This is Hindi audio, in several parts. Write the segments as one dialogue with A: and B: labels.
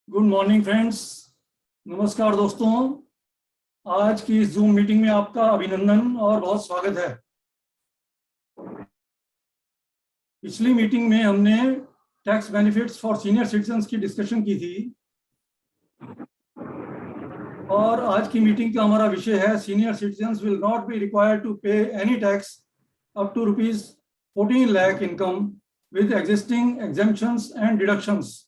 A: Good morning friends. नमस्कार दोस्तों। आज की इस जूम मीटिंग में आपका अभिनंदन और बहुत स्वागत है। पिछली मीटिंग में हमने tax benefits for senior citizens की डिस्कशन की थी और आज की मीटिंग का हमारा विषय है senior citizens will not be required to pay any tax up to ₹14 lakh income with existing exemptions and deductions.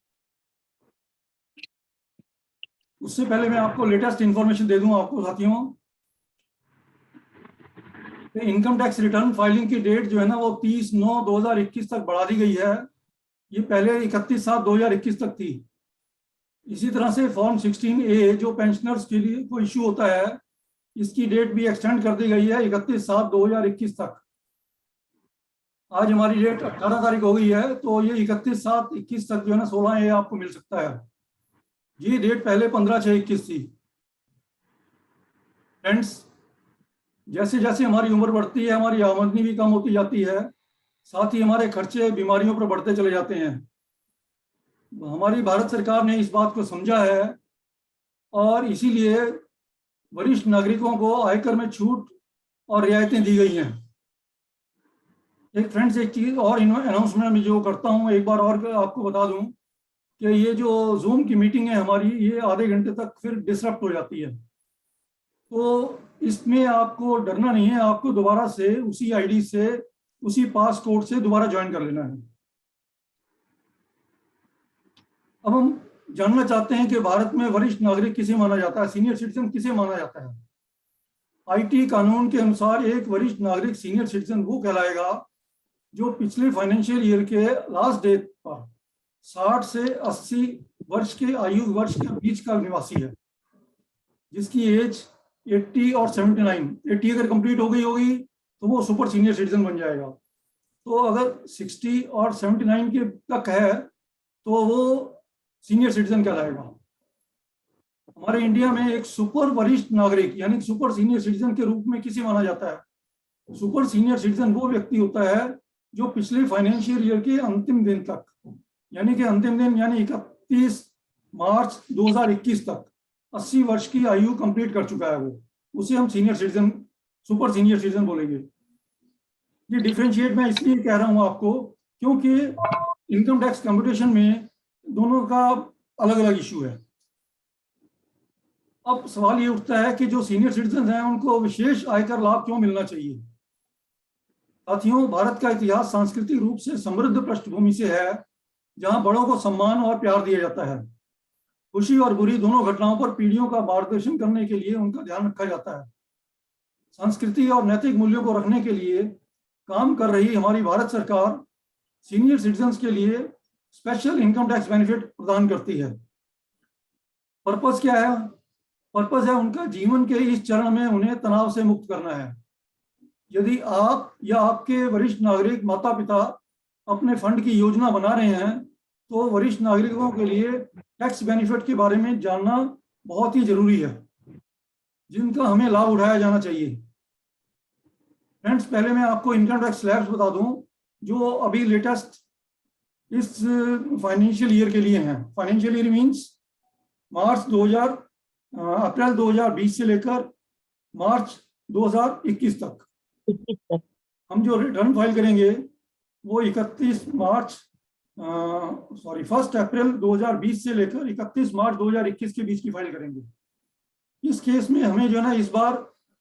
A: उससे पहले मैं आपको लेटेस्ट इंफॉर्मेशन दे दूं आपको साथियों, इनकम टैक्स रिटर्न फाइलिंग की डेट जो है ना वो 30/9/2021 तक बढ़ा दी गई है। ये पहले 31/7/2021 तक थी। इसी तरह से फॉर्म 16A जो पेंशनर्स के लिए को इश्यू होता है, इसकी डेट भी एक्सटेंड कर दी गई है 31/7/2021 तक। आज हमारी डेट 18 तारीख हो गई है, तो ये 31/7/21 तक जो है ना 16A आपको मिल सकता है। ये डेट पहले 15/6/21 थी। फ्रेंड्स, जैसे जैसे हमारी उम्र बढ़ती है हमारी आमदनी भी कम होती जाती है, साथ ही हमारे खर्चे बीमारियों पर बढ़ते चले जाते हैं। हमारी भारत सरकार ने इस बात को समझा है और इसीलिए वरिष्ठ नागरिकों को आयकर में छूट और रियायतें दी गई हैं। एक फ्रेंड्स, एक चीज और अनाउंसमेंट में जो करता हूं, एक बार और आपको बता दूं कि ये जो जूम की मीटिंग है हमारी, ये आधे घंटे तक फिर डिसरप्ट हो जाती है। तो इसमें आपको डरना नहीं है, आपको दोबारा से उसी आईडी से उसी पास कोड से दोबारा ज्वाइन कर लेना है। अब हम जानना चाहते हैं कि भारत में वरिष्ठ नागरिक किसे माना जाता है, सीनियर सिटीजन किसे माना जाता है। आईटी कानून के अनुसार एक वरिष्ठ नागरिक सीनियर सिटीजन वो कहलाएगा जो पिछले फाइनेंशियल ईयर के लास्ट डेट पर 60 से 80 वर्ष के आयु वर्ष के बीच का निवासी है, जिसकी एज 80 और 79, 80 अगर कंप्लीट हो गई होगी तो वो सुपर सीनियर सिटीजन बन जाएगा। तो अगर 60 और 79 के तक है तो वो सीनियर सिटीजन कहलाएगा। हमारे इंडिया में एक सुपर वरिष्ठ नागरिक यानी सुपर सीनियर सिटीजन के रूप में किसे माना जाता है। सुपर सीनियर सिटीजन वो व्यक्ति होता है जो पिछले फाइनेंशियल ईयर के अंतिम दिन तक, यानी कि अंतिम दिन यानी 31 मार्च 2021 तक 80 वर्ष की आयु कंप्लीट कर चुका है, वो उसे हम senior citizen, super senior citizen बोलेंगे। ये डिफरेंशिएट मैं इसलिए कह रहा हूं आपको क्योंकि इनकम टैक्स कंप्यूटेशन में दोनों का अलग अलग इशू है। अब सवाल ये उठता है कि जो सीनियर सिटीजन हैं उनको विशेष आयकर लाभ क्यों मिलना चाहिए। साथियों, भारत का इतिहास सांस्कृतिक रूप से समृद्ध पृष्ठभूमि से है, जहां बड़ों को सम्मान और प्यार दिया जाता है। खुशी और बुरी दोनों घटनाओं पर पीढ़ियों का मार्गदर्शन करने के लिए उनका ध्यान रखा जाता है। संस्कृति और नैतिक मूल्यों को रखने के लिए काम कर रही हमारी भारत सरकार सीनियर सिटीजन्स के लिए स्पेशल इनकम टैक्स बेनिफिट प्रदान करती है। पर्पस क्या है? पर्पस है उनका जीवन के इस चरण में उन्हें तनाव से मुक्त करना है। यदि आप या आपके वरिष्ठ नागरिक माता पिता अपने फंड की योजना बना रहे हैं तो वरिष्ठ नागरिकों के लिए टैक्स बेनिफिट के बारे में जानना बहुत ही जरूरी है, जिनका हमें लाभ उठाया जाना चाहिए। फ्रेंड्स, पहले मैं आपको इनकम टैक्स स्लैब्स बता दूं जो अभी लेटेस्ट इस फाइनेंशियल ईयर के लिए हैं। फाइनेंशियल ईयर मींस अप्रैल 2020 से लेकर मार्च 2021 तक। हम जो रिटर्न फाइल करेंगे वो 1 अप्रैल 2020 से लेकर 31 मार्च 2021 के बीच की फाइल करेंगे। इस केस में हमें जो है ना इस बार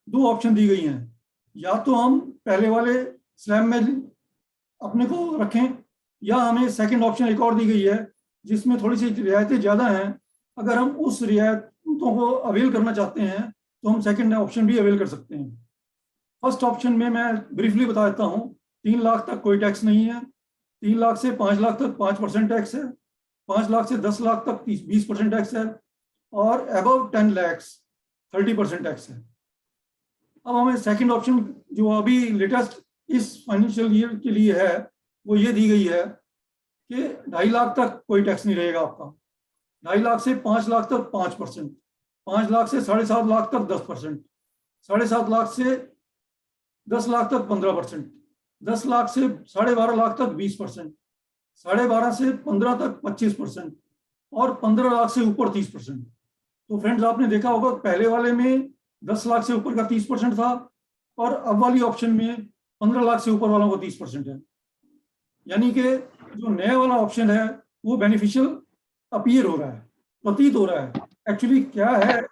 A: 2 ऑप्शन दी गई हैं, या तो हम पहले वाले स्लैब में अपने को रखें या हमें सेकंड ऑप्शन एक और दी गई है जिसमें थोड़ी सी रियायतें ज़्यादा हैं। अगर हम उस रियायतों को अवेल करना चाहते हैं तो हम सेकंड ऑप्शन भी अवेल कर सकते हैं। फर्स्ट ऑप्शन में मैं ब्रीफली बता देता हूँ। 3 लाख तक कोई टैक्स नहीं है, 3 लाख से 5 लाख तक 5% टैक्स है, 5 लाख से 10 लाख तक 20% टैक्स है और अबव 10 लाख 30% टैक्स है। अब हमें सेकंड ऑप्शन जो अभी लेटेस्ट इस फाइनेंशियल ईयर के लिए है वो ये दी गई है कि 2.5 लाख तक कोई टैक्स नहीं रहेगा आपका, 2.5 लाख से 5 लाख तक 5%, 5 लाख से 7.5 लाख तक 10%, 7.5 लाख से 10 लाख तक 15%, 10 लाख से 12.5 लाख तक 20%, 12.5 से 15 तक 25% और 15 लाख से ऊपर 30%। तो फ्रेंड्स आपने देखा होगा पहले वाले में 10 लाख से ऊपर का 30% था और अब वाली ऑप्शन में 15 लाख से ऊपर वालों को 30% है। यानी कि जो नया वाला ऑप्शन है वो बेनिफिशियल अपीयर हो रहा है, प्रतीत हो रहा है। एक्चुअली क्या है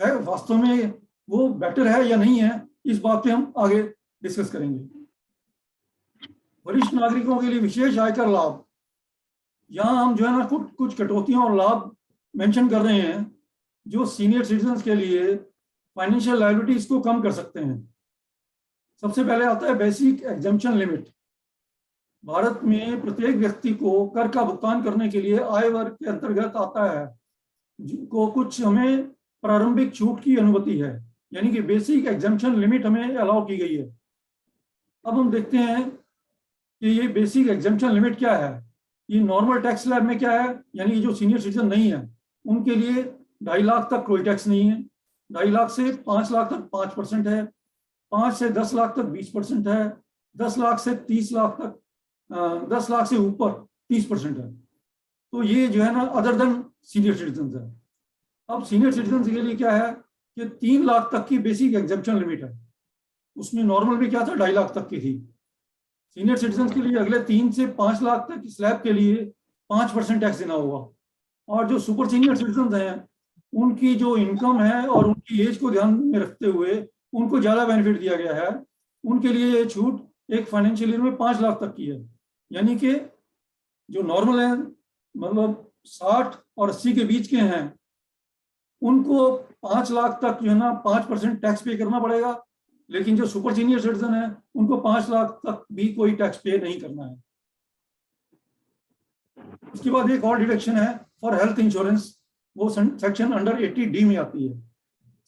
A: वास्तव में वो बेटर है या नहीं है, इस बात पे हम आगे डिस्कस करेंगे। वरिष्ठ नागरिकों के लिए विशेष आयकर लाभ, यहाँ हम जो है ना कुछ कटौतियों और लाभ मेंशन कर रहे हैं जो सीनियर सिटीजन्स के लिए फाइनेंशियल लायबिलिटीज को कम कर सकते हैं। सबसे पहले आता है बेसिक एग्जम्पशन लिमिट। भारत में प्रत्येक व्यक्ति को कर का भुगतान करने के लिए आय वर्ग के अंतर्गत आता है को कुछ हमें प्रारंभिक छूट की अनुमति है, यानी कि बेसिक एग्जम्पशन लिमिट हमें अलाउ की गई है। अब हम देखते हैं कि ये बेसिक एग्जम्पशन लिमिट क्या है। ये नॉर्मल टैक्स स्लैब में क्या है, यानी जो सीनियर सिटीजन नहीं है उनके लिए 2.5 लाख तक कोई टैक्स नहीं है, 2.5 लाख से 5 लाख तक 5% है, 5 से 10 लाख तक 20% है, 10 लाख से 30 लाख तक 10 लाख से ऊपर 30% है। तो ये जो है ना अदर देन सीनियर सिटीजन है। अब सीनियर सिटीजन के लिए क्या है कि 3 लाख तक की बेसिक एग्जम्पशन लिमिट है। उसमें नॉर्मल भी क्या था, 2.5 लाख तक की थी। सीनियर सिटीजन के लिए अगले 3 से 5 लाख तक की स्लैब के लिए 5% टैक्स देना होगा। और जो सुपर सीनियर सिटीजन हैं उनकी जो इनकम है और उनकी एज को ध्यान में रखते हुए उनको ज़्यादा बेनिफिट दिया गया है। उनके लिए ये छूट एक फाइनेंशियल ईयर में 5 लाख तक की है, यानी कि जो नॉर्मल है मतलब 60 और 80 के बीच के हैं उनको 5 लाख तक जो है ना 5% टैक्स पे करना पड़ेगा, लेकिन जो सुपर सीनियर सिटीजन है उनको 5 लाख तक भी कोई टैक्स पे नहीं करना है। इसके बाद एक और डिडक्शन है फॉर हेल्थ इंश्योरेंस, वो सेक्शन अंडर 80D में आती है।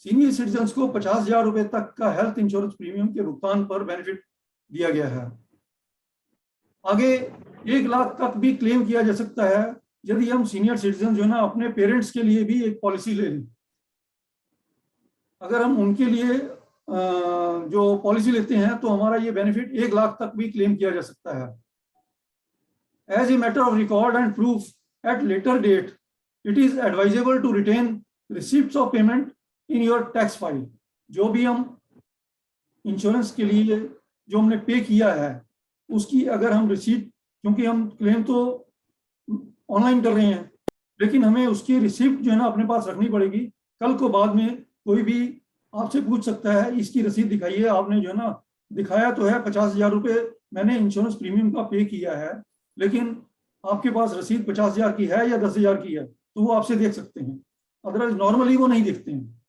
A: सीनियर सिटीजन को 50,000 रुपए तक का हेल्थ इंश्योरेंस प्रीमियम के भुगतान पर बेनिफिट दिया गया है। आगे 1 लाख तक भी क्लेम किया जा सकता है यदि हम सीनियर सिटीजन जो है ना अपने पेरेंट्स के लिए भी एक पॉलिसी ले लें। अगर हम उनके लिए जो पॉलिसी लेते हैं तो हमारा ये बेनिफिट 1 लाख तक भी क्लेम किया जा सकता है। As a matter of record and proof at later date, it is advisable to retain receipts of payment in your tax file. जो भी हम इंश्योरेंस के लिए जो हमने पे किया है उसकी अगर हम रिसीप्ट, क्योंकि हम क्लेम तो ऑनलाइन कर रहे हैं लेकिन हमें उसकी रिसिप्ट जो है ना अपने पास रखनी पड़ेगी। कल को बाद में कोई भी आपसे पूछ सकता है इसकी रसीद दिखाइए, आपने जो है ना दिखाया तो है 50,000 रुपये मैंने इंश्योरेंस प्रीमियम का पे किया है, लेकिन आपके पास रसीद 50,000 की है या 10,000 की है तो वो आपसे देख सकते हैं, अदरवाइज नॉर्मली वो नहीं देखते हैं।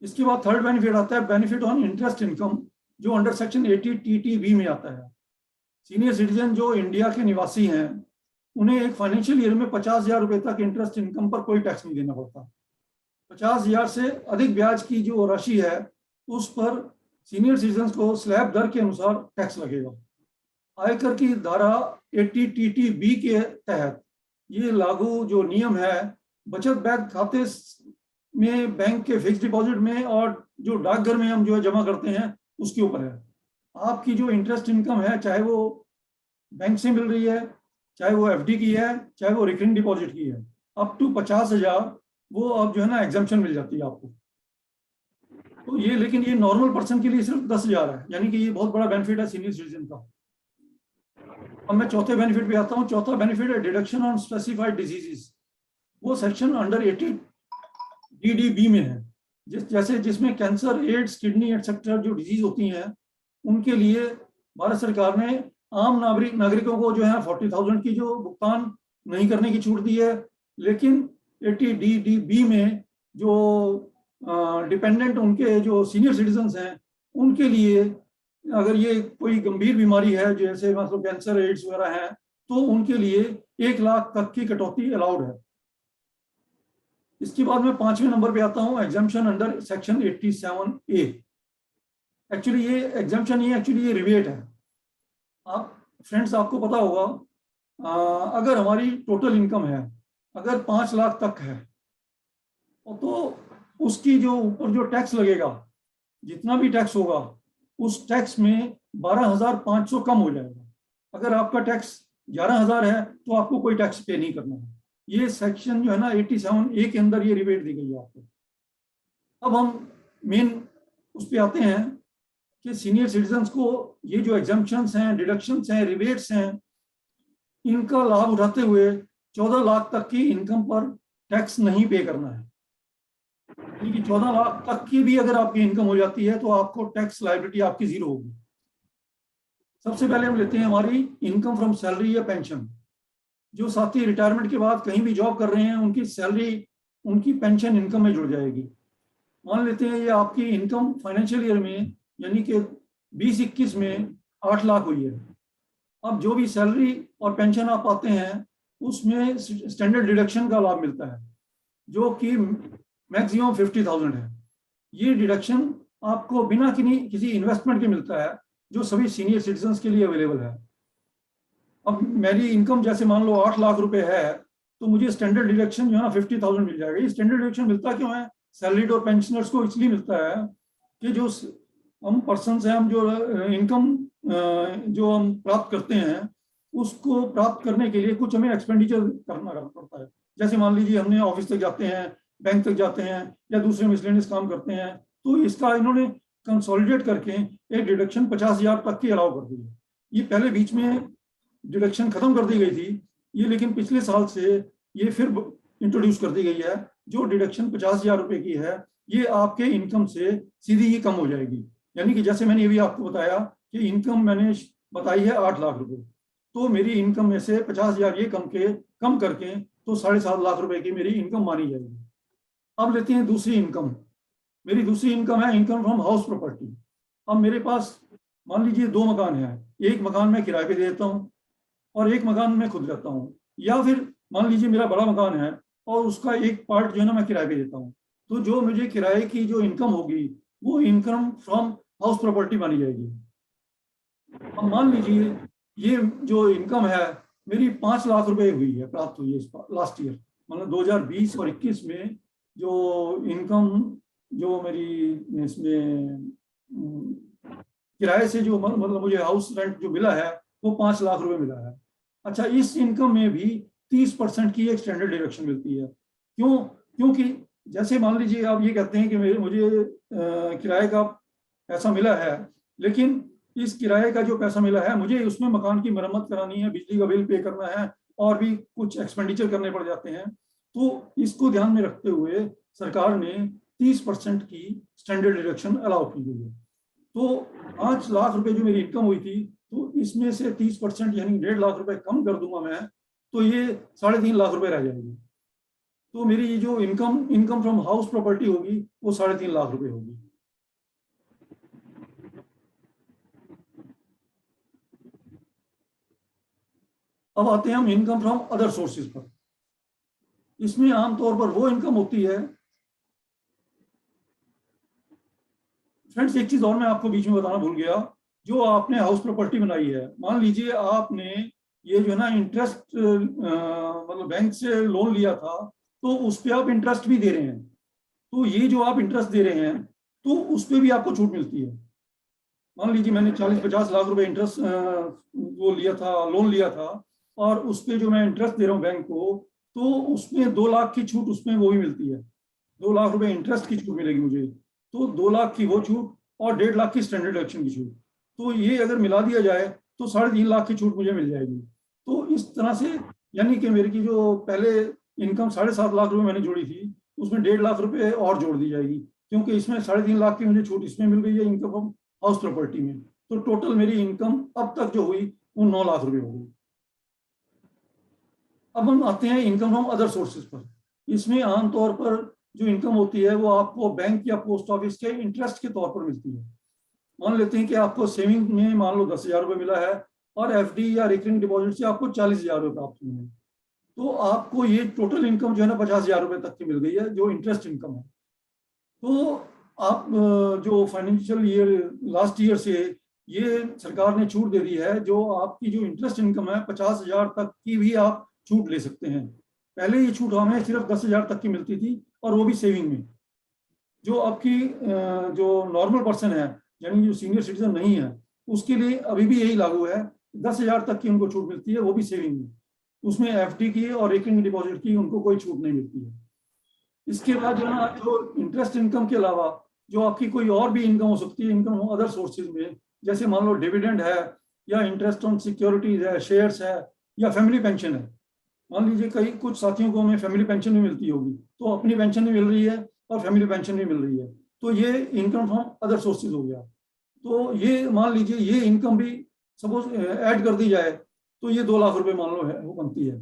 A: इसके बाद थर्ड बेनिफिट आता है बेनिफिट ऑन इंटरेस्ट इनकम, जो अंडर सेक्शन 80TTB में आता है। सीनियर सिटीजन जो इंडिया के निवासी हैं उन्हें एक फाइनेंशियल ईयर में 50,000 रुपये तक इंटरेस्ट इनकम पर कोई टैक्स नहीं देना पड़ता। 50,000 से अधिक ब्याज की जो राशि है उस पर सीनियर सिटीजन को स्लैब दर के अनुसार टैक्स लगेगा। आयकर की धारा 80TTB के तहत ये लागू जो नियम है बचत बैंक खाते में, बैंक के फिक्स डिपॉजिट में और जो डाकघर में हम जो है जमा करते हैं उसके ऊपर है। आपकी जो इंटरेस्ट इनकम है चाहे वो बैंक से मिल रही है, चाहे वो FD की है, चाहे वो रिकरिंग डिपॉजिट की है, अप टू 50,000 वो अब जो है ना एग्जम्पशन मिल जाती है आपको। तो ये लेकिन ये नॉर्मल पर्सन के लिए सिर्फ 10,000 है, यानी कि ये बहुत बड़ा बेनिफिट है सीनियर सिटीजन का। अब मैं चौथे बेनिफिट पे आता हूँ। चौथा बेनिफिट है डिडक्शन ऑन स्पेसिफाइड डिजीजेस। वो सेक्शन अंडर 80DDB में है, जिसमें कैंसर, एड्स, किडनी एक्सेट्रा जो डिजीज होती हैं उनके लिए भारत सरकार ने आम नागरिकों को जो है 40,000 की जो भुगतान नहीं करने की छूट दी है, लेकिन 80DDB में जो डिपेंडेंट उनके जो सीनियर सिटीजन्स हैं उनके लिए अगर ये कोई गंभीर बीमारी है जैसे मतलब कैंसर, एड्स वगैरह है तो उनके लिए 1 लाख तक की कटौती अलाउड है। इसके बाद मैं 5वें नंबर पे आता हूँ exemption under section 87A। Actually ये एग्जाम्पशन ये रिबेट है। आप फ्रेंड्स आपको पता होगा अगर हमारी टोटल इनकम है अगर 5 लाख तक है तो उसकी जो ऊपर जो टैक्स लगेगा, जितना भी टैक्स होगा उस टैक्स में 12,500 कम हो जाएगा। अगर आपका टैक्स 11,000 है तो आपको कोई टैक्स पे नहीं करना है। ये सेक्शन जो है ना 87A के अंदर ये रिबेट दी गई है आपको। अब हम मेन उस पर आते हैं कि सीनियर सिटीजन्स को ये जो एग्जम्पशंस हैं, डिडक्शंस हैं, रिबेट्स हैं, इनका लाभ उठाते हुए 14 लाख तक की इनकम पर टैक्स नहीं पे करना है। यानी कि 14 लाख तक की भी अगर आपकी इनकम हो जाती है तो आपको टैक्स लायबिलिटी आपकी जीरो होगी। सबसे पहले हम लेते हैं हमारी इनकम फ्रॉम सैलरी या पेंशन। जो साथी रिटायरमेंट के बाद कहीं भी जॉब कर रहे हैं, उनकी सैलरी उनकी पेंशन इनकम में जुड़ जाएगी। मान लेते हैं ये आपकी इनकम फाइनेंशियल ईयर में यानी कि 2021 में 8 लाख हुई है। अब जो भी सैलरी और पेंशन आप पाते हैं उसमें स्टैंडर्ड डिडक्शन का लाभ मिलता है जो कि मैक्सिमम 50,000 है। ये डिडक्शन आपको बिना किसी इन्वेस्टमेंट के मिलता है जो सभी सीनियर सिटीजन्स के लिए अवेलेबल है। अब मेरी इनकम जैसे मान लो 8 लाख रुपए है तो मुझे स्टैंडर्ड डिडक्शन जो है ना 50,000 मिल जाएगा। ये स्टैंडर्ड डिडक्शन मिलता क्यों है? सैलरीड और पेंशनर्स को इसलिए मिलता है कि जो हम पर्सन हैं, हम जो इनकम जो हम प्राप्त करते हैं उसको प्राप्त करने के लिए कुछ हमें एक्सपेंडिचर करना पड़ता है। जैसे मान लीजिए हमने ऑफिस तक जाते हैं, बैंक तक जाते हैं या दूसरे मिसलेनियस काम करते हैं, तो इसका इन्होंने कंसोलिडेट करके एक डिडक्शन 50,000 तक की अलाउ कर दी है। ये पहले बीच में डिडक्शन खत्म कर दी गई थी ये, लेकिन पिछले साल से ये फिर इंट्रोड्यूस कर दी गई है। जो डिडक्शन 50,000 रुपए की है ये आपके इनकम से सीधी ही कम हो जाएगी। यानी कि जैसे मैंने ये भी आपको बताया कि इनकम मैंने बताई है 8 लाख रुपए, तो मेरी इनकम में से 50,000 ये कम करके तो 7.5 लाख रुपए की मेरी इनकम मानी जाएगी। अब लेते हैं दूसरी इनकम। मेरी दूसरी इनकम है इनकम फ्रॉम हाउस प्रॉपर्टी। अब मेरे पास मान लीजिए 2 मकान है, एक मकान मैं किराए पे देता हूँ और एक मकान मैं खुद रहता हूँ, या फिर मान लीजिए मेरा बड़ा मकान है और उसका एक पार्ट जो है ना मैं किराए पे देता हूँ। तो जो मुझे किराए की जो इनकम होगी वो इनकम फ्रॉम हाउस प्रॉपर्टी मानी जाएगी। अब मान लीजिए ये जो इनकम है मेरी 5 लाख रुपए हुई है, प्राप्त हुई है लास्ट ईयर, मतलब 2020 और 21 में जो इनकम जो मेरी इसमें किराए से जो मतलब मुझे हाउस रेंट जो मिला है वो 5 लाख रुपए मिला है। अच्छा, इस इनकम में भी 30% की एक स्टैंडर्ड डिडक्शन मिलती है। क्यों? क्योंकि जैसे मान लीजिए आप ये कहते हैं कि मुझे किराए का पैसा मिला है, लेकिन इस किराए का जो पैसा मिला है मुझे उसमें मकान की मरम्मत करानी है, बिजली का बिल पे करना है और भी कुछ एक्सपेंडिचर करने पड़ जाते हैं। तो इसको ध्यान में रखते हुए सरकार ने 30% की स्टैंडर्ड डिडक्शन अलाउ की गई है। तो 5 लाख रुपए जो मेरी इनकम हुई थी, तो इसमें से 30% यानी 1.5 लाख रुपए कम कर दूंगा मैं, तो ये 3.5 लाख रुपए रह जाएगी। तो मेरी जो इनकम फ्रॉम हाउस प्रॉपर्टी होगी वो 3.5 लाख रुपए होगी। अब आते हैं हम इनकम फ्रॉम अदर सोर्सेज पर। इसमें आमतौर पर वो इनकम होती है, फ्रेंड्स एक चीज और मैं आपको बीच में बताना भूल गया, जो आपने हाउस प्रॉपर्टी बनाई है, मान लीजिए आपने ये जो है ना इंटरेस्ट मतलब बैंक से लोन लिया था तो उस पर आप इंटरेस्ट भी दे रहे हैं, तो ये जो आप इंटरेस्ट दे रहे हैं तो उस पर भी आपको छूट मिलती है। मान लीजिए मैंने 40-50 लाख रुपए इंटरेस्ट वो लिया था, लोन लिया था, और उस पर जो मैं इंटरेस्ट दे रहा हूँ बैंक को, तो उसमें 2 लाख की छूट उसमें वो भी मिलती है। 2 लाख रुपए इंटरेस्ट की छूट मिलेगी मुझे, तो 2 लाख की वो छूट और 1.5 लाख की स्टैंडर्ड डिडक्शन की छूट, तो ये अगर मिला दिया जाए तो 3.5 लाख की छूट मुझे मिल जाएगी। तो इस तरह से यानी कि मेरी की जो पहले इनकम 7.5 लाख रुपए मैंने जोड़ी थी उसमें 1.5 लाख रुपए और जोड़ दी जाएगी, क्योंकि इसमें 3.5 लाख की मुझे छूट इसमें मिल गई है इनकम फ्रॉम हाउस प्रॉपर्टी में। तो टोटल मेरी इनकम अब तक जो हुई वो 9 लाख रुपए हो गई। अब हम आते हैं इनकम फ्रॉम अदर सोर्सेज पर। इसमें आमतौर पर जो इनकम होती है वो आपको बैंक या पोस्ट ऑफिस के इंटरेस्ट के तौर पर मिलती है। मान लेते हैं कि आपको सेविंग में मान लो 10,000 रुपये मिला है और एफडी या रिकरिंग डिपॉजिट से आपको 40,000 रुपये प्राप्त हुए हैं, तो आपको ये टोटल इनकम जो है ना 50,000 रुपये तक की मिल गई है जो इंटरेस्ट इनकम है। तो आप जो फाइनेंशियल ईयर लास्ट ईयर से ये सरकार ने छूट दे दी है, जो आपकी जो इंटरेस्ट इनकम है 50,000 तक की भी आप छूट ले सकते हैं। पहले ये छूट हमें सिर्फ 10,000 तक की मिलती थी और वो भी सेविंग में। जो आपकी जो नॉर्मल पर्सन है यानी जो सीनियर सिटीजन नहीं है उसके लिए अभी भी यही लागू है, 10,000 तक की उनको छूट मिलती है, वो भी सेविंग में। उसमें एफडी की और रेकरिंग डिपॉजिट की उनको कोई छूट नहीं मिलती है। इसके बाद जो है ना, जो इंटरेस्ट इनकम के अलावा जो आपकी कोई और भी इनकम हो सकती है, इनकम अदर सोर्सेज में, जैसे मान लो डिविडेंड है, या इंटरेस्ट ऑन सिक्योरिटीज है, शेयर्स है, या फैमिली पेंशन है। मान लीजिए कई कुछ साथियों को हमें फैमिली पेंशन भी मिलती होगी, तो अपनी पेंशन भी मिल रही है और फैमिली पेंशन भी मिल रही है, तो ये इनकम फ्रॉम अदर सोर्सेज हो गया। तो ये मान लीजिए ये इनकम भी सपोज ऐड कर दी जाए तो ये 2 लाख रुपए मान लो है वो बनती है।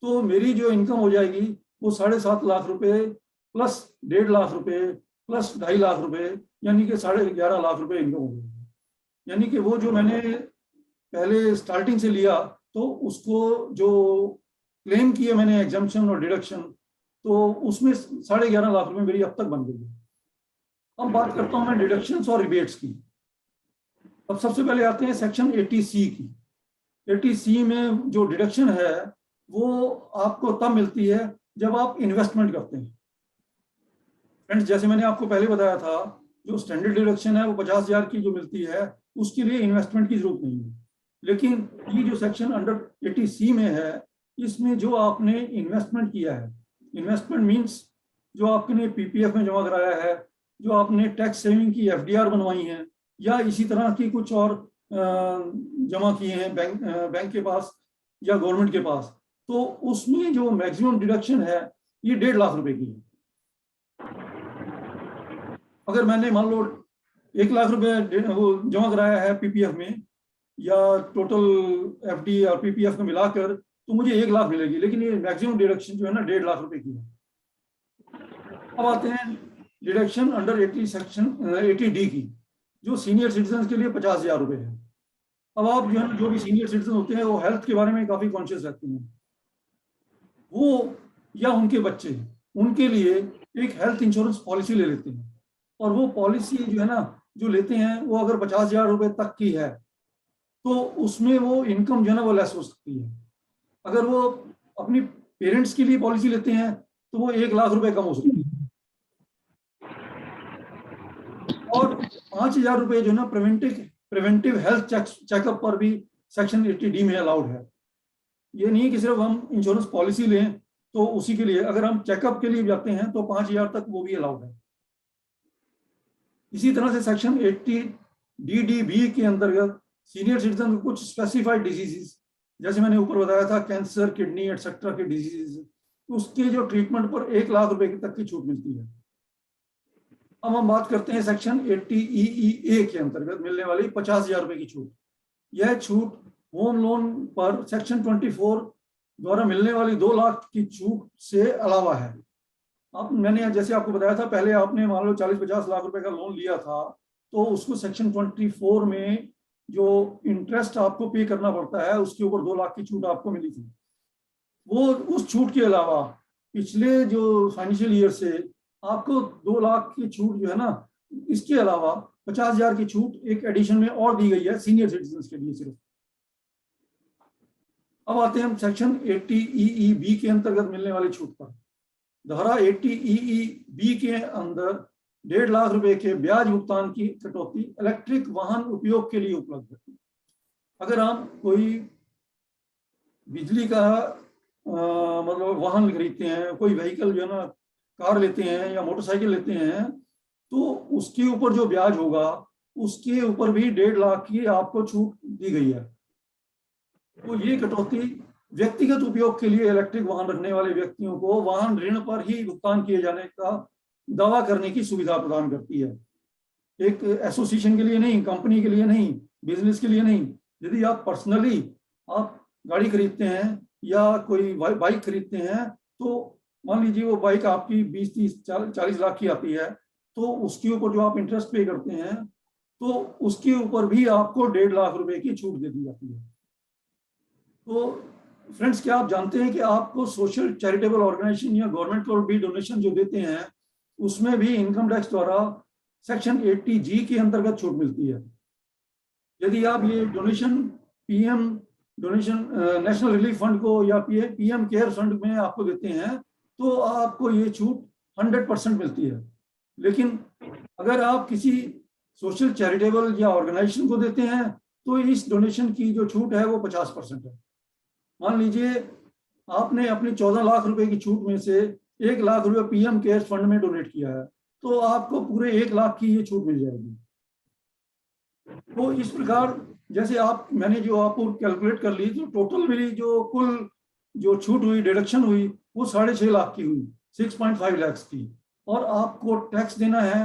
A: तो मेरी जो इनकम हो जाएगी वो 7.5 लाख रुपए प्लस 1.5 लाख रुपए प्लस 2.5 लाख रुपए, यानी कि 11.5 लाख रुपए इनकम हो जाएगी। यानी कि वो जो मैंने पहले स्टार्टिंग से लिया तो उसको जो क्लेम किए मैंने एग्जाम्पशन और डिडक्शन, तो उसमें 11.5 लाख रुपए मेरी अब तक बन गई है। अब बात करता हूं मैं डिडक्शंस और रिबेट्स की। अब सबसे पहले आते हैं सेक्शन 80C की। 80C में जो डिडक्शन है वो आपको तब मिलती है जब आप इन्वेस्टमेंट करते हैं। फ्रेंड्स, जैसे मैंने आपको पहले बताया था, जो स्टैंडर्ड डिडक्शन है वो 50,000 की जो मिलती है उसके लिए इन्वेस्टमेंट की जरूरत नहीं है। लेकिन ये जो सेक्शन अंडर 80C में है, इसमें जो आपने इन्वेस्टमेंट किया है, इन्वेस्टमेंट मीन्स जो आपने पीपीएफ में जमा कराया है, जो आपने टैक्स सेविंग की एफडीआर बनवाई है, या इसी तरह की कुछ और जमा किए हैं बैंक के पास या गवर्नमेंट के पास, तो उसमें जो मैक्सिमम डिडक्शन है ये 1.5 लाख रुपए की है। अगर मैंने मान लो 1 लाख रुपए वो जमा कराया है पीपीएफ में, या टोटल एफडी और पीपीएफ में मिलाकर, तो मुझे 1 लाख मिलेगी, लेकिन ये मैक्सिमम डिडक्शन जो है ना 1.5 लाख रुपए की है। अब आते हैं डिडक्शन अंडर 80 सेक्शन 80D की, जो सीनियर सिटीजन के लिए 50,000 रुपए है। अब आप जो है जो भी सीनियर सिटीजन होते हैं वो हेल्थ के बारे में काफी कॉन्शियस रहते हैं, वो या उनके बच्चे, उनके लिए एक हेल्थ इंश्योरेंस पॉलिसी ले लेते हैं। और वो पॉलिसी जो है ना जो लेते हैं वो अगर 50,000 रुपए तक की है तो उसमें वो इनकम जो है ना वो लेस हो सकती है। अगर वो अपनी पेरेंट्स के लिए पॉलिसी लेते हैं तो वो 1 लाख रुपए कम हो सकती है। और 5,000 रुपए जो ना प्रिवेंटिव हेल्थ चेकअप पर भी सेक्शन 80D में अलाउड है। ये नहीं कि सिर्फ हम इंश्योरेंस पॉलिसी लें तो उसी के लिए, अगर हम चेकअप के लिए जाते हैं तो 5,000 तक वो भी अलाउड है। इसी तरह से सेक्शन 80DDB के अंतर्गत सीनियर सिटीजन को कुछ स्पेसिफाइड डिजीजेस, जैसे मैंने ऊपर बताया था कैंसर, किडनी एटसेट्रा के डिजीजेस, उसके जो ट्रीटमेंट पर 1 लाख रुपए तक की छूट मिलती है। अब हम बात करते हैं सेक्शन 80EEA के अंतर्गत मिलने वाली 50,000 रुपए की छूट। यह छूट होम लोन पर सेक्शन 24 द्वारा मिलने वाली 2 लाख की छूट से अलावा है। अब मैंने जैसे आपको बताया था, पहले आपने मान लो 40-50 लाख रुपए का लोन लिया था तो उसको सेक्शन 24 में जो इंटरेस्ट आपको पे करना पड़ता है उसके ऊपर 2 लाख की छूट आपको मिली थी। वो उस छूट के अलावा पिछले जो फाइनेंशियल ईयर से आपको 2 लाख की छूट जो है ना, इसके अलावा 50,000 की छूट एक एडिशन में और दी गई है सीनियर सिटीजन के लिए सिर्फ। अब आते हैं हम सेक्शन 80EEB के अंतर्गत मिलने वाली छूट पर। धारा 80EEB के अंदर 1.5 लाख रुपए के ब्याज भुगतान की कटौती इलेक्ट्रिक वाहन उपयोग के लिए उपलब्ध है। अगर आप कोई बिजली का मतलब वाहन खरीदते हैं, कोई व्हीकल जो है ना कार लेते हैं या मोटरसाइकिल लेते हैं, तो उसके ऊपर जो ब्याज होगा उसके ऊपर भी 1.5 लाख की आपको छूट दी गई है। तो ये कटौती व्यक्तिगत उपयोग के लिए इलेक्ट्रिक वाहन रखने वाले व्यक्तियों को वाहन ऋण पर ही भुगतान किए जाने का दावा करने की सुविधा प्रदान करती है। एक एसोसिएशन के लिए नहीं, कंपनी के लिए नहीं, बिजनेस के लिए नहीं। यदि आप पर्सनली आप गाड़ी खरीदते हैं या कोई बाइक खरीदते हैं, तो मान लीजिए वो बाइक आपकी 20-30-40 लाख की आती है, तो उसके ऊपर जो आप इंटरेस्ट पे करते हैं तो उसके ऊपर भी आपको 1.5 लाख रुपए की छूट दे दी जाती है। तो फ्रेंड्स, क्या आप जानते हैं कि आपको सोशल चैरिटेबल ऑर्गेनाइजेशन या गवर्नमेंट को भी डोनेशन जो देते हैं उसमें भी इनकम टैक्स द्वारा सेक्शन 80G के अंतर्गत छूट मिलती है। यदि आप ये donation PM donation national relief fund को या पीएम केयर फंड में आपको देते हैं तो आपको ये छूट 100% मिलती है। लेकिन अगर आप किसी सोशल चैरिटेबल या ऑर्गेनाइजेशन को देते हैं तो इस डोनेशन की जो छूट है वो 50% है। मान लीजिए आपने अपनी 14 लाख रुपए की छूट में से 1 लाख रुपए पीएम केयर्स फंड में डोनेट किया है, तो आपको पूरे 1 लाख की ये छूट मिल जाएगी। तो इस प्रकार जैसे मैंने जो आपको कैलकुलेट कर ली, तो टोटल मेरी जो कुल जो छूट हुई, डिडक्शन हुई, वो 6.5 लाख की हुई, 6.5 लाख की। और आपको टैक्स देना है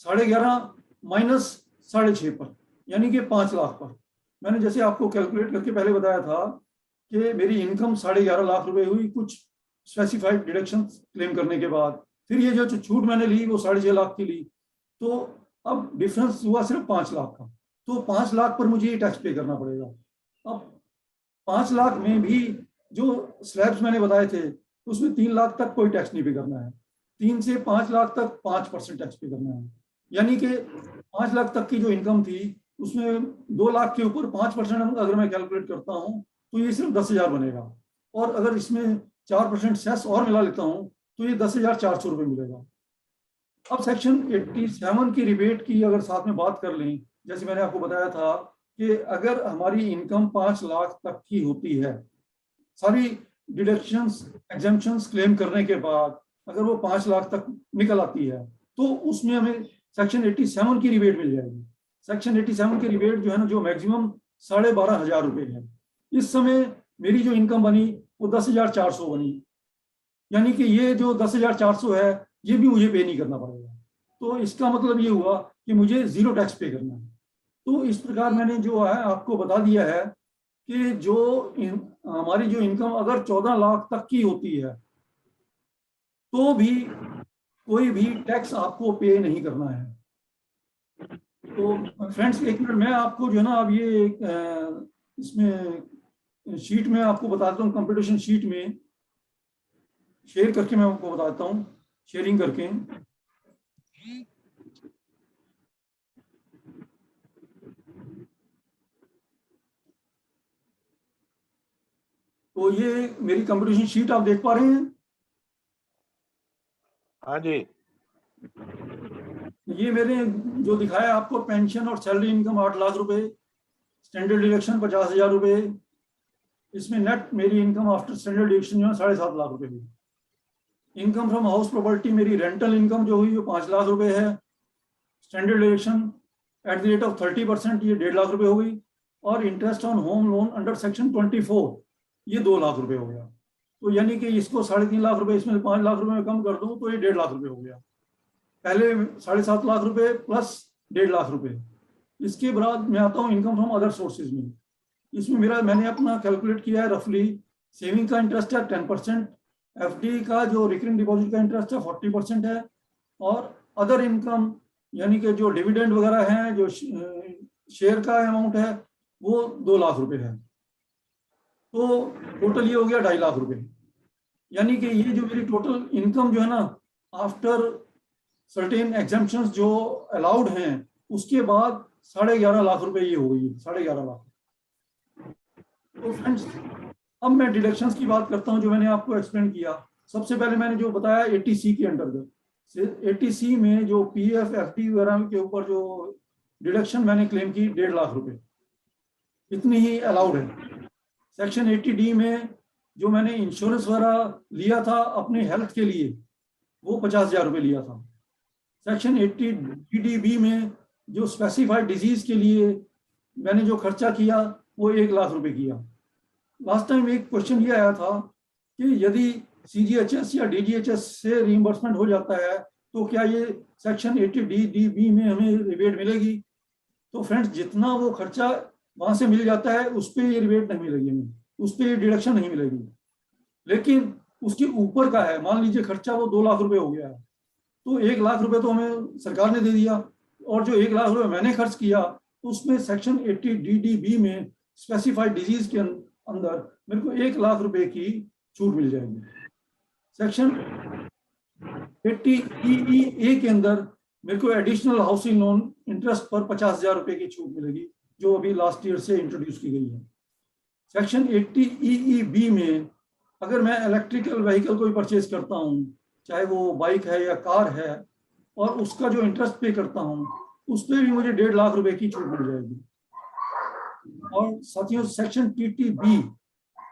A: 11.5 माइनस 6.5 पर, यानी कि 5 लाख पर। मैंने जैसे आपको कैलकुलेट करके पहले बताया था कि मेरी इनकम 11.5 लाख रुपए हुई, कुछ स्पेसिफाइड डिडक्शन क्लेम करने के बाद। फिर ये जो छूट मैंने ली वो 6.5 लाख की ली, तो अब डिफरेंस हुआ सिर्फ 5 लाख का। तो 5 लाख पर मुझे ये टैक्स पे करना पड़ेगा। अब 5 लाख में भी जो स्लैब्स मैंने बताए थे, उसमें 3 लाख तक कोई टैक्स नहीं पे करना है, 3 से 5 लाख तक 5% टैक्स पे करना है। यानी कि 5 लाख तक की जो इनकम थी, उसमें 2 लाख के ऊपर 5% अगर मैं कैलकुलेट करता हूँ तो ये सिर्फ 10,000 बनेगा। और अगर इसमें 4% सेस और मिला लेता हूँ तो ये 10,400 रुपये मिलेगा। अब सेक्शन 87 की रिबेट की अगर साथ में बात कर लें, जैसे मैंने आपको बताया था कि अगर हमारी इनकम 5 लाख तक की होती है, सारी डिडक्शंस एग्जेम्पशंस क्लेम करने के बाद अगर वो 5 लाख तक निकल आती है, तो उसमें हमें सेक्शन 87 की रिबेट मिल जाएगी। सेक्शन 87 की रिबेट जो है ना, जो मैक्सिमम 12,500 रुपये है। इस समय मेरी जो इनकम बनी वो 10,400 बनी, यानी कि ये जो 10,400 है ये भी मुझे पे नहीं करना पड़ेगा। तो इसका मतलब ये हुआ कि मुझे जीरो टैक्स पे करना है। तो इस प्रकार मैंने जो है आपको बता दिया है कि जो हमारी जो इनकम अगर 14 लाख तक की होती है तो भी कोई भी टैक्स आपको पे नहीं करना है। तो फ्रेंड्स, एक मिनट, मैं आपको जो है ना अब ये इसमें शीट में आपको बताता हूँ, कंप्यूटेशन शीट में शेयर करके मैं आपको बताता हूँ, शेयरिंग करके। तो ये मेरी कंप्यूटेशन शीट आप देख पा रहे हैं?
B: हाँ जी।
A: ये मेरे जो दिखाया आपको, पेंशन और सैलरी इनकम 8 लाख रुपए, स्टैंडर्ड डिडक्शन 50,000 रुपए, इसमें नेट मेरी इनकम आफ्टर स्टैंडर्ड डिडक्शन जो है 7.5 लाख रुपए हुई। इनकम फ्रॉम हाउस प्रॉपर्टी, मेरी रेंटल इनकम जो हुई वो 5 लाख रुपए है। Standard deduction at the rate of 30%, ये 1.5 लाख रुपए हो गई। और interest on home loan under section 24, ये 2 लाख रुपए हो गया। तो यानी कि इसको 3.5 लाख रुपए, इसमें 5 लाख रुपए में कम कर दूं तो ये 1.5 लाख रुपए हो गया। पहले 7.5 लाख रुपए प्लस 1.5 लाख रुपए। इसके बाद मैं आता हूँ इनकम फ्रॉम अदर सोर्सेज में। इसमें मैंने अपना कैलकुलेट किया है रफली, सेविंग का इंटरेस्ट है 10%, एफडी का जो रिकरिंग डिपॉजिट का इंटरेस्ट है 40% है, और अदर इनकम यानी कि जो डिविडेंड वगैरह हैं, जो शेयर का अमाउंट है, वो 2 लाख रुपए है। तो टोटल ये हो गया 2.5 लाख रुपए। यानी कि ये जो मेरी टोटल इनकम जो है ना, आफ्टर सर्टेन एग्जाम्पशंस जो अलाउड हैं, उसके बाद 11.5 लाख रुपए ये हो गई, 11.5 लाख। तो फ्रेंड्स, अब मैं डिडक्शंस की बात करता हूं जो मैंने आपको एक्सप्लेन किया। सबसे पहले मैंने जो बताया 80C के अंतर्गत, 80C में जो पीएफ एफडी वगैरह के ऊपर जो डिडक्शन मैंने क्लेम की 1.5 लाख रुपए, इतनी ही अलाउड है। सेक्शन 80D में जो मैंने इंश्योरेंस वगैरह लिया था अपने हेल्थ के लिए, वो 50,000 रुपये लिया था। सेक्शन 80DB में जो स्पेसिफाइड डिजीज के लिए मैंने जो खर्चा किया वो 1 लाख रुपए किया। लास्ट टाइम एक क्वेश्चन ये आया था कि यदि CGHS या DGHS से रीइंबर्समेंट हो जाता है तो क्या ये सेक्शन 80DB में हमें रिबेट मिलेगी? तो फ्रेंड्स, जितना वो खर्चा वहां से मिल जाता है उस पर ये रिबेट नहीं मिलेगी हमें, उस पर ये डिडक्शन नहीं मिलेगी। लेकिन उसके ऊपर का है, मान लीजिए खर्चा वो 2 लाख रुपए हो गया है, तो 1 लाख रुपए तो हमें सरकार ने दे दिया, और जो 1 लाख रुपए मैंने खर्च किया तो उसमें सेक्शन 80DB में स्पेसिफाइड डिजीज के अंदर मेरे को 1 लाख रुपए की छूट मिल जाएगी। सेक्शन 80EA के अंदर मेरे को एडिशनल हाउसिंग लोन इंटरेस्ट पर 50,000 रुपए की छूट मिलेगी, जो अभी लास्ट ईयर से इंट्रोड्यूस की गई है। सेक्शन 80EEB में अगर मैं इलेक्ट्रिकल व्हीकल कोई परचेज करता हूँ, चाहे वो बाइक है या कार है, और उसका जो इंटरेस्ट पे करता हूँ उस पर भी मुझे 1.5 लाख रुपए की छूट मिल जाएगी। और साथियों, सेक्शन TTB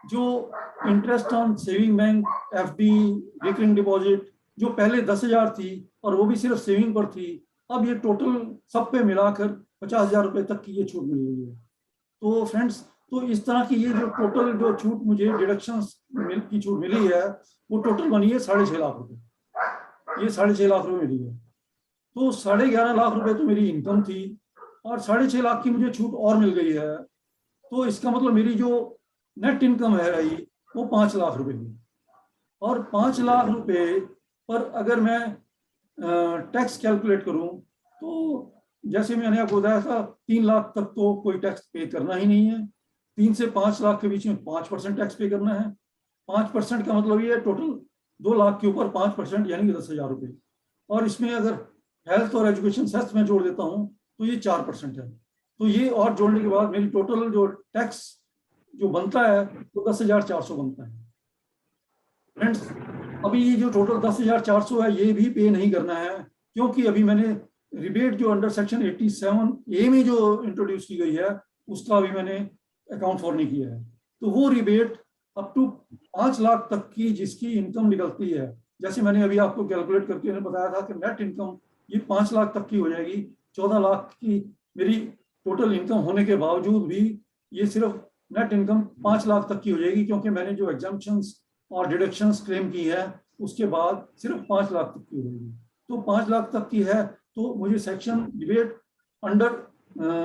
A: जो interest on saving bank, FD, recurring deposit जो पहले 10,000 थी और वो भी सिर्फ सेविंग पर थी, अब ये टोटल सब पे मिलाकर 50,000 रुपए तक की ये छूट मिल रही है। तो फ्रेंड्स, तो इस तरह की ये जो टोटल जो छूट मुझे डिडक्शंस की छूट मिली है वो टोटल बनी है 6.5 लाख रुपए। ये 6.5 लाख रुपए मिली है। तो 11.5 लाख रुपए तो मेरी इनकम थी और 6.5 लाख की मुझे छूट और मिल गई है। तो इसका मतलब मेरी जो नेट इनकम है रही वो 5 लाख रुपए की। और 5 लाख रुपए पर अगर मैं टैक्स कैलकुलेट करूं तो जैसे मैंने आपको बताया था 3 लाख तक तो कोई टैक्स पे करना ही नहीं है। 3 से 5 लाख के बीच में 5% टैक्स पे करना है। 5% का मतलब ये टोटल 2 लाख के ऊपर 5% यानी कि 10,000 रुपये। और इसमें अगर हेल्थ और एजुकेशन सेस में जोड़ देता हूँ तो ये 4% है। तो ये और जोड़ने के बाद मेरी टोटल जो टैक्स जो बनता है वो 10,400 बनता है। फ्रेंड्स, अभी ये जो टोटल 10,400 है ये भी पे नहीं करना है, क्योंकि अभी मैंने रिबेट जो अंडर सेक्शन 87A में जो इंट्रोड्यूस की गई है उसका अभी मैंने अकाउंट फॉर नहीं किया है। तो वो रिबेट अप टू 5 लाख तक की जिसकी इनकम निकलती है, जैसे मैंने अभी आपको कैलकुलेट करके बताया था कि नेट इनकम ये 5 लाख तक की हो जाएगी। 14 लाख की मेरी टोटल इनकम होने के बावजूद भी ये सिर्फ नेट इनकम 5 लाख तक की हो जाएगी, क्योंकि मैंने जो एग्जाम्पशंस और डिडक्शंस क्लेम की है उसके बाद सिर्फ 5 लाख तक की हो जाएगी। तो 5 लाख तक की है तो मुझे सेक्शन डिबेट अंडर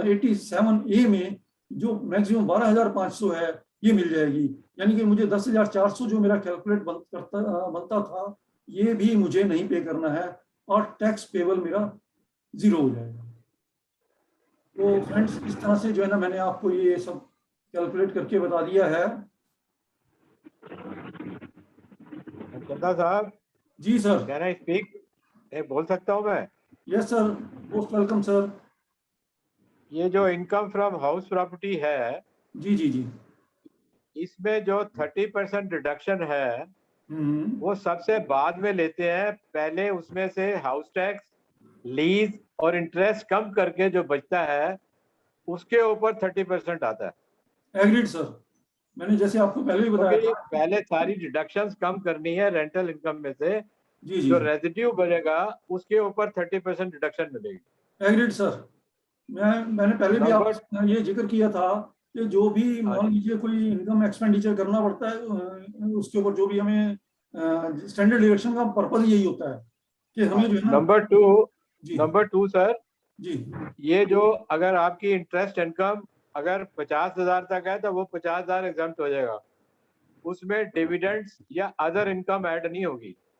A: 87A में जो मैक्सिमम 12,500 है ये मिल जाएगी। यानी कि मुझे 10,400 जो मेरा कैलकुलेट बनता था ये भी मुझे नहीं पे करना है और टैक्स पेबल मेरा 0 हो जाएगा। तो फ्रेंड्स, इस तरह से जो है ना मैंने आपको ये सब कैलकुलेट करके बता दिया है।
B: चंदा साहब।
A: जी सर।
B: Can I speak? बोल सकता हूँ मैं?
A: Yes sir, most welcome sir.
B: ये जो इनकम फ्रॉम हाउस प्रॉपर्टी है,
A: जी जी जी,
B: इसमें जो 30% डिडक्शन है वो सबसे बाद में लेते हैं। पहले उसमें से हाउस टैक्स, लीज और इंटरेस्ट कम करके जो बचता है उसके ऊपर 30% आता है।
A: एग्रीड सर, मैंने जैसे आपको पहले ही बताया
B: क्योंकि
A: था।
B: पहले सारी डिडक्शंस कम करनी है रेंटल इनकम में से,
A: जी जी
B: जो
A: जी,
B: रेजिड्यू बनेगा उसके ऊपर 30% डिडक्शन मिलेगी।
A: Agreed sir. मैंने पहले भी
B: नंबर
A: आपको ये जिक्र किया था कि जो भी
B: हाँ
A: मान
B: जी,
A: लीजिए कोई इनकम एक्सपेंडिचर करना पड़ता है उसके ऊपर जो भी हमें स्टैंडर्ड डिडक्शन का पर्पज यही होता है कि हमें जो है ना।
B: नंबर टू
A: जी
B: नंबर टू सर,
A: जी
B: ये जो अगर आपकी इंटरेस्ट इनकम अगर 50,000 तक है तो वो 50,000 एग्जम्प्ट हो जाएगा। उसमें डिविडेंड्स या अदर इनकम ऐड नहीं होगी।